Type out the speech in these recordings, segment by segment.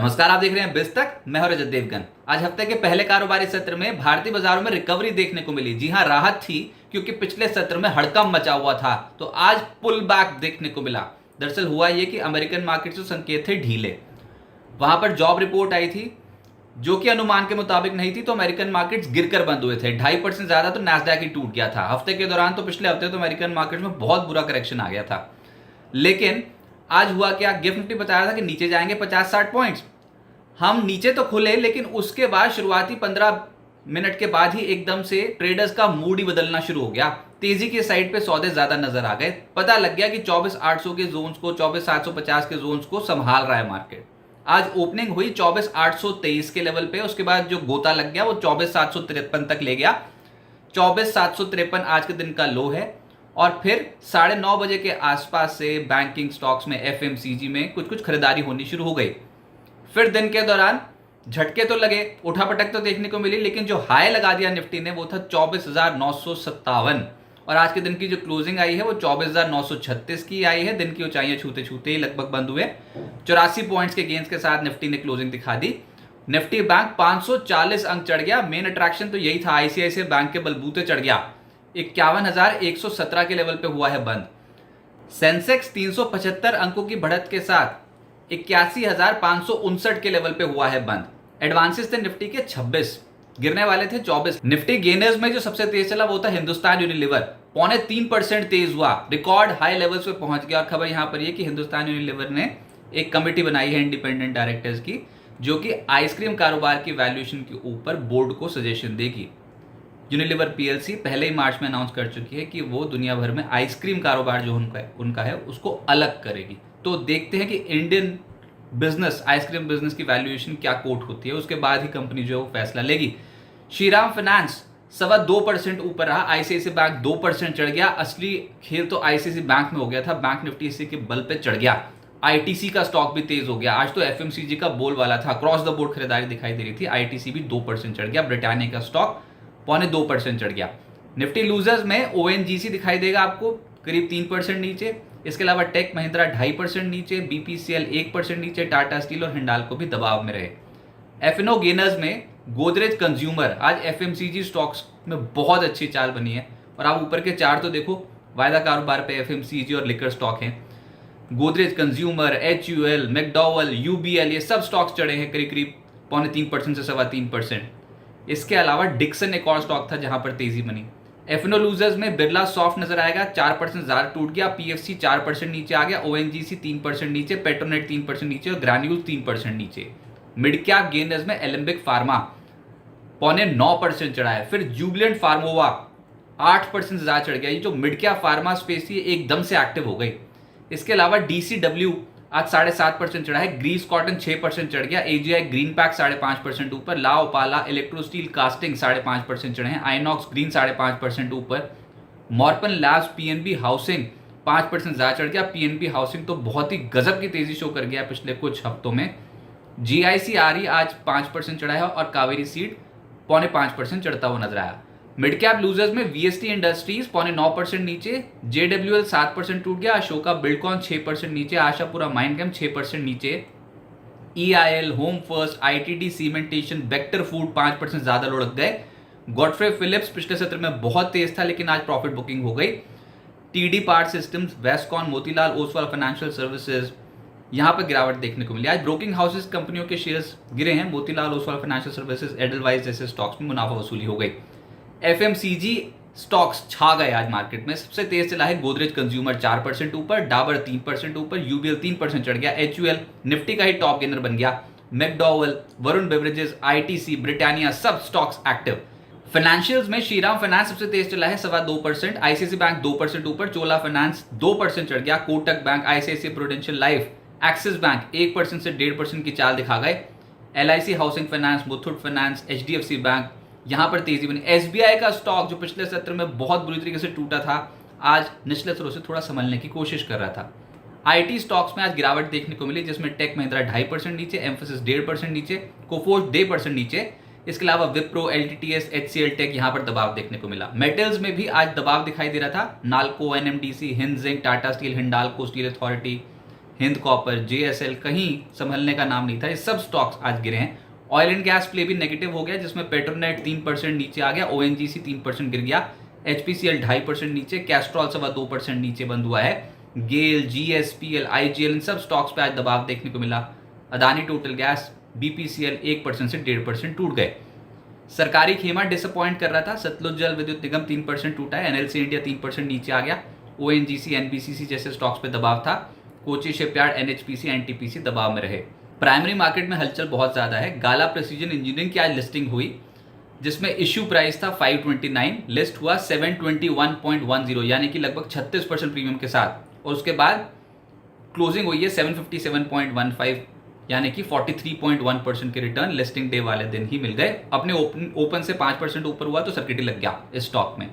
नमस्कार, आप देख रहे हैं बिस्तक। मैं हूं रजत देवगन। आज हफ्ते के पहले कारोबारी सत्र में भारतीय बाजारों में रिकवरी देखने को मिली। जी हां, राहत थी क्योंकि पिछले सत्र में हड़कंप मचा हुआ था, तो आज पुल बैक देखने को मिला। दरअसल हुआ यह कि अमेरिकन मार्केट से संकेत थे ढीले। वहां पर जॉब रिपोर्ट आई थी जो कि अनुमान के मुताबिक नहीं थी, तो अमेरिकन मार्केट्स गिरकर बंद हुए थे। 2.5% ज्यादा तो नैस्डैक ही टूट गया था। हफ्ते के दौरान तो पिछले हफ्ते तो अमेरिकन मार्केट में बहुत बुरा करेक्शन आ गया था। लेकिन आज हुआ क्या, गिफ्ट निफ्टी बताया था कि नीचे जाएंगे 50-60 पॉइंट्स। हम नीचे तो खुले, लेकिन उसके बाद शुरुआती 15 मिनट के बाद ही एकदम से ट्रेडर्स का मूड ही बदलना शुरू हो गया। तेजी के साइड पे सौदे ज्यादा नजर आ गए। पता लग गया कि 24,800 के जोन्स को, 24,750 के जोन्स को संभाल रहा है मार्केट। आज ओपनिंग हुई 24,823 के लेवल पे, उसके बाद जो गोता लग गया वो 24,753 तक ले गया। 24,753 आज के दिन का लो है। और फिर 9:30 बजे के आसपास से बैंकिंग स्टॉक्स में, एफएमसीजी में कुछ खरीदारी होनी शुरू हो गई। फिर दिन के दौरान झटके तो लगे, उठापटक तो देखने को मिली, लेकिन जो हाई लगा दिया निफ्टी ने वो था 24,957। और आज के दिन की जो क्लोजिंग आई है वो 24,936 की आई है। दिन की ऊंचाइयां छूते छूते ही लगभग बंद हुए। 84 पॉइंट्स के गेंस के साथ निफ्टी ने क्लोजिंग दिखा दी। निफ्टी बैंक 540 अंक चढ़ गया। मेन अट्रैक्शन तो यही था, आईसीआईसीआई बैंक के बलबूते चढ़ गया। 51,117 के लेवल पे हुआ है बंद। सेंसेक्स 375 अंकों की बढ़त के साथ 81,559 के लेवल पे हुआ है बंद। एडवांसेस थे निफ्टी के 26, गिरने वाले थे 24। निफ्टी गेनर्स में जो सबसे तेज चला वो था हिंदुस्तान यूनिलीवर, 0.3% तेज हुआ, रिकॉर्ड हाई लेवल्स पे पहुंच गया। और खबर यहां पर ये कि हिंदुस्तान यूनिलीवर ने एक कमेटी बनाई है इंडिपेंडेंट डायरेक्टर्स की, जो कि आइसक्रीम कारोबार की वैल्यूएशन के ऊपर बोर्ड को सजेशन देगी। यूनिलीवर पीएलसी पहले ही मार्च में अनाउंस कर चुकी है कि वो दुनिया भर में आइसक्रीम कारोबार जो उनका है उसको अलग करेगी। तो देखते हैं कि इंडियन बिजनेस, आइसक्रीम बिजनेस की वैल्यूएशन क्या कोट होती है, उसके बाद ही कंपनी जो है वो फैसला लेगी। श्रीराम फाइनेंस 2.25% ऊपर रहा। आईसीआईसीआई बैंक 2% चढ़ गया। असली खेल तो आईसीआईसीआई बैंक में हो गया था, बैंक निफ्टी इसी के बल पे चढ़ गया। आईटीसी का स्टॉक भी तेज हो गया। आज तो एफएमसीजी का बोलबाला था, क्रॉस द बोर्ड खरीदारी दिखाई दे रही थी। आईटीसी भी 2% चढ़ गया। ब्रिटानिया का स्टॉक 2.25% चढ़ गया। निफ्टी लूजर्स में ओएनजीसी दिखाई देगा आपको करीब 3% नीचे। इसके अलावा टेक महिंद्रा 2.5% नीचे, बीपीसीएल 1% नीचे, टाटा स्टील और हिंडाल्को भी दबाव में रहे। एफएनओ गेनर्स में गोदरेज कंज्यूमर, आज एफएमसीजी स्टॉक्स में बहुत अच्छी चाल बनी है। और आप ऊपर के चार्ट तो देखो, वायदा कारोबार पे एफएमसीजी और लिकर स्टॉक हैं। Godrej consumer, HUL, McDowell, UBL, ये सब स्टॉक्स चढ़े हैं करीब करीब 0.3% से 3.25%। इसके अलावा डिक्सन एक और स्टॉक था जहां पर तेजी बनी। एफएनओ लूजर्स में बिरला सॉफ्ट नजर आएगा, 4% ज्यादा टूट गया। पीएफसी 4% नीचे आ गया। ओएनजीसी 3% नीचे, पेट्रोनेट 3% नीचे और ग्रैन्यूल 3% नीचे। मिड कैप गेनर्स में एलेंबिक फार्मा 0.9% चढ़ा है। फिर जुबिलेंट फार्मोवा 8% से ज्यादा चढ़ गया। ये जो मिड कैप फार्मा स्पेस थी एकदम से एक्टिव हो गई। इसके अलावा डीसीडब्ल्यू आज 7.5% चढ़ा है। ग्रीस कॉटन 6% चढ़ गया। एजीआई ग्रीन पैक 5.5% ऊपर। लाओ पाला इलेक्ट्रो स्टील कास्टिंग 5.5% चढ़े हैं। आइनॉक्स ग्रीन 5.5% ऊपर। मॉर्पन लैब्स पीएनबी हाउसिंग 5% ज्यादा चढ़ गया। पीएनबी हाउसिंग तो बहुत ही गजब की तेजी शो कर गया पिछले कुछ हफ्तों में। जीआईसीआरई आज 5% चढ़ा है और कावेरी सीड 0.5% चढ़ता हुआ नजर आया। मिड कैप लूजर्स में वीएसटी इंडस्ट्रीज 0.9% नीचे, जेडब्ल्यूएल 7% टूट गया। अशोका बिल्डकॉन 6% नीचे, आशापुरा माइनकैम 6% नीचे। EIL, home first, ITD cementation, vector food 5% ज्यादा लुढ़क गए। गॉडफ्रे फिलिप्स पिछले सत्र में बहुत तेज था, लेकिन आज प्रॉफिट बुकिंग हो गई। टीडी पार्ट सिस्टम्स, वेस्टकॉन, मोतीलाल ओसवाल फाइनेंशियल सर्विसेज, यहां पर गिरावट देखने को मिली। आज ब्रोकिंग हाउसेस कंपनियों के शेयर्स गिरे हैं। Motilal Oswal financial services, Edelweiss जैसे स्टॉक्स में मुनाफा वसूली हो गई। एफएमसीजी स्टॉक्स छा गए आज मार्केट में। सबसे तेज चला है गोदरेज कंज्यूमर 4% ऊपर, डाबर 3% ऊपर, यूबीएल 3% चढ़ गया। एचयूएल निफ्टी का ही टॉप गेनर बन गया। McDowell, Varun beverages, ITC, Britannia सब स्टॉक्स एक्टिव। फाइनेंशियल्स में श्रीराम फाइनेंस सबसे तेज चला है 2.25%, आईसीआईसीआई बैंक 2% ऊपर, चोला फाइनेंस 2% चढ़ गया। Kotak bank, ICICI prudential life, axis bank 1% से 1.5% की चाल दिखा गए। LIC housing finance, Muthoot finance, HDFC bank, यहां पर तेजी बनी। एसबीआई का स्टॉक जो पिछले सत्र में बहुत बुरी तरीके से टूटा था, आज निचले स्तरों से थोड़ा संभलने की कोशिश कर रहा था। आईटी स्टॉक्स में आज गिरावट देखने को मिली, जिसमें टेक महिंद्रा 2.5% नीचे, एम्फोसिस 1.5% नीचे, कोफोर्ज 1.5% नीचे। इसके अलावा विप्रो, एलटीटीएस, एचसीएल टेक यहां पर दबाव देखने को मिला। मेटल्स में भी आज दबाव दिखाई दे रहा था। NALCO, NMDC, Hind zinc, Tata steel, Hindalco, steel authority, Hind copper, JSL कहीं संभलने का नाम नहीं था। ये सब स्टॉक्स आज गिरे हैं। ऑयल एंड गैस प्ले भी नेगेटिव हो गया, जिसमें पेट्रोनेट 3% नीचे आ गया, ONGC 3% गिर गया, HPCL 2.5% नीचे, कैस्ट्रॉल 2% नीचे बंद हुआ है। गेल, GSPL, IGL इन सब स्टॉक्स पे आज दबाव देखने को मिला। अदानी टोटल गैस, BPCL 1% से 1.5% टूट गए। सरकारी खेमा डिसअपॉइंट कर रहा था। सतलुज जल विद्युत निगम 3% टूटा है। NLC इंडिया 3% नीचे आ गया। ONGC, NBCC जैसे स्टॉक्स पे दबाव था। कोची शिपयार्ड, NHPC, NTPC दबाव में रहे। प्राइमरी मार्केट में हलचल बहुत ज्यादा है। गाला प्रिसीजन इंजीनियरिंग की आज लिस्टिंग हुई, जिसमें इश्यू प्राइस था 529, लिस्ट हुआ 721.10, यानी कि लगभग 36% प्रीमियम के साथ। और उसके बाद क्लोजिंग हुई है 757.15, यानी कि 43.1% के रिटर्न लिस्टिंग डे वाले दिन ही मिल गए। अपने ओपन से 5% ऊपर हुआ तो सर्किट लग गया इस स्टॉक में।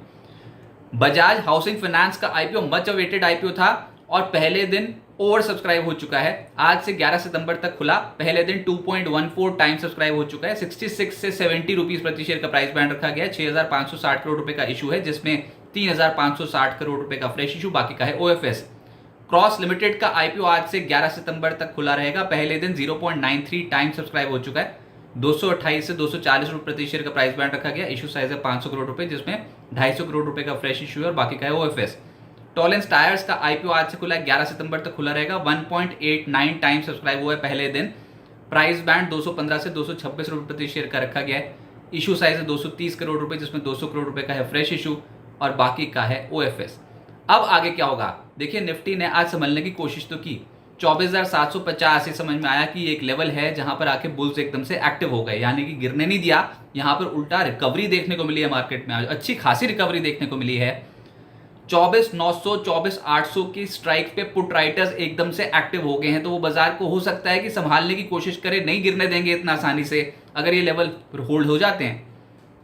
बजाज हाउसिंग फाइनेंस का IPO मच अवेटेड IPO था और पहले दिन ओवर सब्सक्राइब हो चुका है। आज से 11 सितंबर तक खुला, पहले दिन 2.14 टाइम सब्सक्राइब हो चुका है। 66 से 70 रुपीज प्रति शेयर का प्राइस बैंड रखा गया है। 6,560 करोड़ रुपए का इशू है, जिसमें 3,560 करोड़ रुपए का फ्रेश इशू, बाकी का है OFS। क्रॉस लिमिटेड का IPO आज से 11 सितंबर तक खुला रहेगा। पहले दिन 0.93 टाइम सब्सक्राइब हो चुका है। 228 से 240 रुपए प्रति शेयर का प्राइस बैंड रखा गया। इशू साइज है 500 करोड़ रुपए, जिसमें 250 करोड़ रुपए का फ्रेश इशू है और बाकी का है OFS। टॉलेंस टायर्स का IPO आज से खुला है, 11 सितंबर तक खुला रहेगा। 1.89 टाइम सब्सक्राइब हुआ है पहले दिन। प्राइस बैंड 215 से 226 रुपए प्रति शेयर का रखा गया है। इशू साइज है 230 करोड़ रुपए, जिसमें 200 करोड़ रुपए का है फ्रेश इशू और बाकी का है OFS। अब आगे क्या होगा? देखिए, निफ्टी ने आज संभलने की कोशिश तो की। 24,750 से समझ में आया कि एक लेवल है जहां पर आके बुल्स एकदम से एक्टिव हो गए, यानी कि गिरने नहीं दिया। यहां पर उल्टा रिकवरी देखने को मिली है मार्केट में, आज अच्छी खासी रिकवरी देखने को मिली है। 24,900, 24,800 की स्ट्राइक पे पुट राइटर्स एकदम से एक्टिव हो गए हैं, तो वो बाजार को हो सकता है कि संभालने की कोशिश करे, नहीं गिरने देंगे इतना आसानी से। अगर ये लेवल होल्ड हो जाते हैं,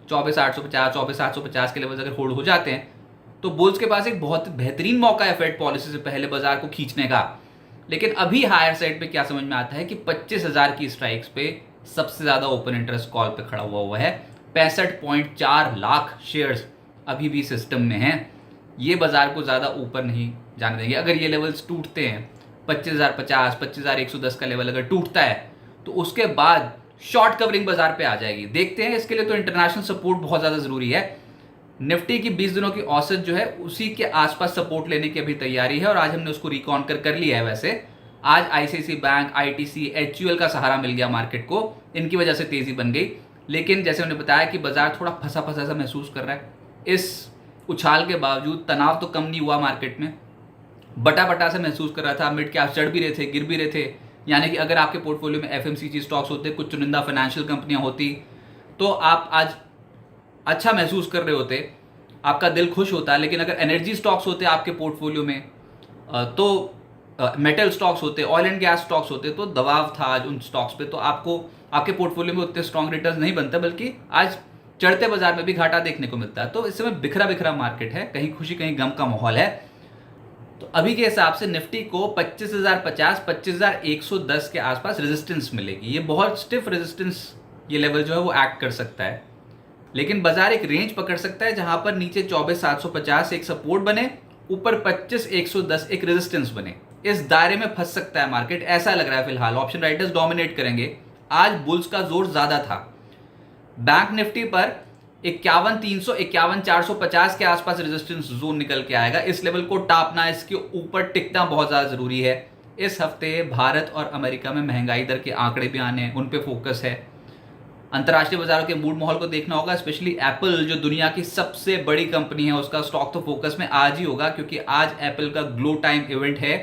24,850, 24,750 के लेवल अगर होल्ड हो जाते हैं, तो बुल्स के पास एक बहुत बेहतरीन मौका है फेड पॉलिसी से पहले बाजार को खींचने का। लेकिन अभी हायर साइड पे क्या समझ में आता है कि 25,000 की स्ट्राइक्स पे सबसे ज्यादा ओपन इंटरेस्ट कॉल पे खड़ा हुआ है। 65.4 लाख शेयर्स अभी भी सिस्टम में हैं। ये बाजार को ज्यादा ऊपर नहीं जाने देंगे। अगर ये लेवल्स टूटते हैं, 25,050, 25,110 का लेवल अगर टूटता है, तो उसके बाद शॉर्ट कवरिंग बाजार पे आ जाएगी। देखते हैं, इसके लिए तो इंटरनेशनल सपोर्ट बहुत ज्यादा जरूरी है। निफ्टी की 20 दिनों की औसत जो है उसी के आसपास सपोर्ट लेने की अभी तैयारी है और आज हमने उसको रिकॉन्कर कर लिया है। वैसे आज ICICI बैंक, ITC, HUL का सहारा मिल गया मार्केट को, इनकी वजह से तेजी बन गई। लेकिन जैसे हमने बताया कि बाजार थोड़ा फंसा फंसा सा महसूस कर रहा है। इस उछाल के बावजूद तनाव तो कम नहीं हुआ मार्केट में, बटा बटा सा महसूस कर रहा था। मिड कैप चढ़ भी रहे थे, गिर भी रहे थे। यानी कि अगर आपके पोर्टफोलियो में FMCG स्टॉक्स होते, कुछ चुनिंदा फाइनेंशियल कंपनियां होती, तो आप आज अच्छा महसूस कर रहे होते, आपका दिल खुश होता। लेकिन अगर एनर्जी स्टॉक्स होते आपके पोर्टफोलियो में, तो मेटल स्टॉक्स होते, ऑयल एंड गैस स्टॉक्स होते, तो दबाव था आज उन स्टॉक्स पे, तो आपको आपके पोर्टफोलियो में उतने स्ट्रॉन्ग रिटर्न नहीं बनता, बल्कि आज चढ़ते बाजार में भी घाटा देखने को मिलता है। तो इस समय बिखरा बिखरा मार्केट है, कहीं खुशी कहीं गम का माहौल है। तो अभी के हिसाब से निफ्टी को 25,050, 25,110 के आसपास रेजिस्टेंस मिलेगी। ये बहुत स्टिफ रेजिस्टेंस, ये लेवल जो है वो एक्ट कर सकता है। लेकिन बाजार एक रेंज पकड़ सकता है जहां पर नीचे 24,750 एक सपोर्ट बने, ऊपर 25,110 एक रेजिस्टेंस बने। इस दायरे में फंस सकता है मार्केट, ऐसा लग रहा है फिलहाल। ऑप्शन राइटर्स डोमिनेट करेंगे। आज बुल्स का जोर ज्यादा था। बैंक निफ्टी पर 51,300, 51,450 के आसपास रेजिस्टेंस जोन निकल के आएगा। इस लेवल को टापना, इसके ऊपर टिकना बहुत ज्यादा जरूरी है। इस हफ्ते भारत और अमेरिका में महंगाई दर के आंकड़े भी आने हैं, उन पे फोकस है। अंतर्राष्ट्रीय बाजारों के मूड माहौल को देखना होगा। स्पेशली एप्पल जो दुनिया की सबसे बड़ी कंपनी है, उसका स्टॉक तो फोकस में आज ही होगा, क्योंकि आज एप्पल का ग्लो टाइम इवेंट है।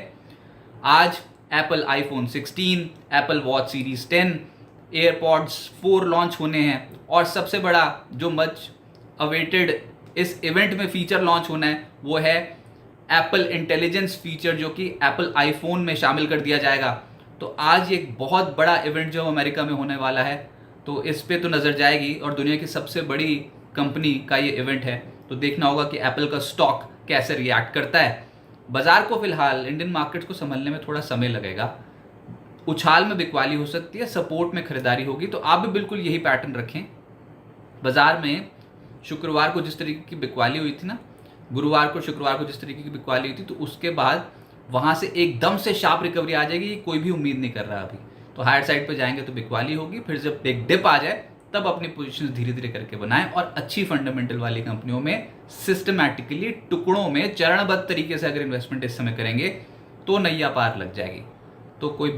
आज Apple iPhone 16, Apple watch series 10, AirPods 4 launch होने हैं और सबसे बड़ा जो मच अवेटेड इस इवेंट में फीचर लॉन्च होना है वो है एप्पल इंटेलिजेंस फीचर, जो कि एप्पल iPhone में शामिल कर दिया जाएगा। तो आज एक बहुत बड़ा इवेंट जो अमेरिका में होने वाला है, तो इस पे तो नज़र जाएगी और दुनिया की सबसे बड़ी कंपनी का ये इवेंट है, तो देखना होगा कि एप्पल का स्टॉक कैसे रिएक्ट करता है। बाजार को फिलहाल इंडियन मार्केट को संभलने में थोड़ा समय लगेगा। उछाल में बिकवाली हो सकती है, सपोर्ट में खरीदारी होगी, तो आप भी बिल्कुल यही पैटर्न रखें। बाजार में शुक्रवार को जिस तरीके की बिकवाली हुई थी ना, गुरुवार को शुक्रवार को जिस तरीके की बिकवाली हुई थी, तो उसके बाद वहां से एकदम से शार्प रिकवरी आ जाएगी, कोई भी उम्मीद नहीं कर रहा अभी। तो हायर साइड पे जाएंगे तो बिकवाली होगी, फिर जब एक डिप आ जाए तब अपनी पोजीशंस धीरे धीरे करके बनाएं और अच्छी फंडामेंटल वाली कंपनियों में सिस्टमैटिकली टुकड़ों में चरणबद्ध तरीके से अगर इन्वेस्टमेंट इस समय करेंगे तो नैया पार लग जाएगी। तो कोई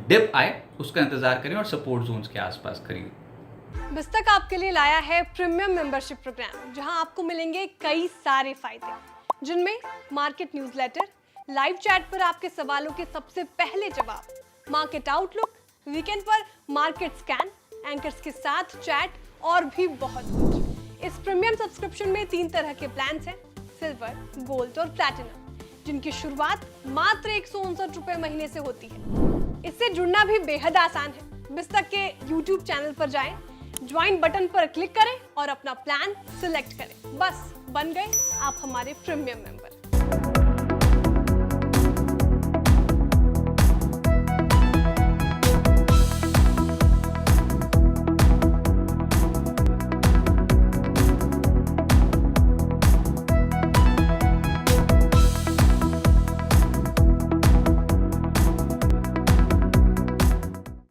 डिप आए उसका इंतजार करें और सपोर्ट जोन्स के आसपास खरीदें। बिस्तक आपके लिए लाया है प्रीमियम मेंबरशिप प्रोग्राम, जहां आपको मिलेंगे कई सारे फायदे, जिनमें मार्केट न्यूज़लेटर, लाइव चैट पर आपके सवालों के सबसे पहले जवाब, मार्केट आउटलुक, वीकेंड पर मार्केट स्कैन, एंकर्स के साथ चैट और भी बहुत कुछ। इस प्रीमियम सब्सक्रिप्शन में 3 तरह के प्लान्स हैं, सिल्वर, गोल्ड और प्लैटिनम, जिनकी शुरुआत मात्र 159 रुपए महीने से होती है। इससे जुड़ना भी बेहद आसान है। बिस्तक के YouTube चैनल पर जाएं, ज्वाइन बटन पर क्लिक करें और अपना प्लान सिलेक्ट करें। बस बन गए आप हमारे प्रीमियम मेंबर।